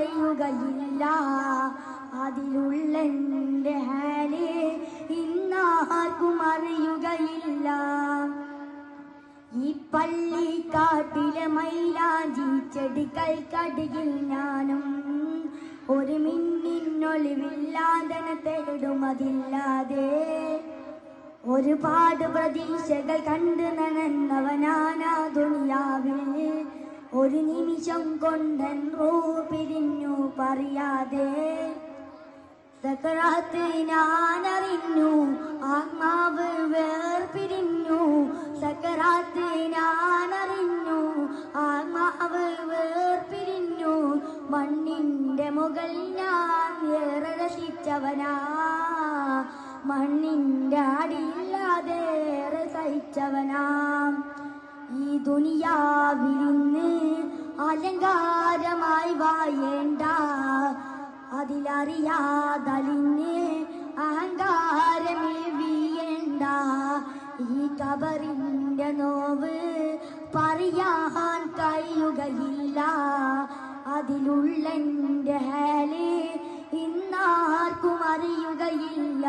അറിയുകയില്ല. അതിലുള്ളെന്റെ ഹാല് ഇന്നാർക്കും അറിയുകയില്ല. ഈ പള്ളിക്കാട്ടിലെ മൈലാഞ്ചി ചെടികൾക്കടിയിൽ ഞാനും ഒരു മിന്നിനൊളിവില്ലാതെ തേടുമതില്ലാതെ ഒരുപാട് പ്രതീക്ഷകൾ കണ്ട് നനന്നവനാനാ ദുനിയാവിൽ. ഒരു നിമിഷം കൊണ്ടൻ റൂഹ് പിരിഞ്ഞു പറയാതെ. സക്കറാത്ത് ഞാനറിഞ്ഞു, ആത്മാവ് വേർപിരിഞ്ഞു. സക്കറാത്ത് ഞാനറിഞ്ഞു, ആത്മാവ് വേർപിരിഞ്ഞു. മണ്ണിന്റെ മുകളിൽ ഞാൻ ഏറെ രസിച്ചവനാ, മണ്ണിന്റെ അടിയില്ലാതേറെ സഹിച്ചവനാം. ഈ ദുനിയാവിലിന്ന് അലങ്കാരമായി വാഴേണ്ട, അതിലറിയാതലിന് അഹങ്കാരമേ വീഴേണ്ട. ഈ ഖബറിന്റെ നോവ് പറയാൻ കഴിയുകയില്ല. അതിലുള്ളെന്റെ ഹാല് ഇന്നാർക്കും അറിയുകയില്ല.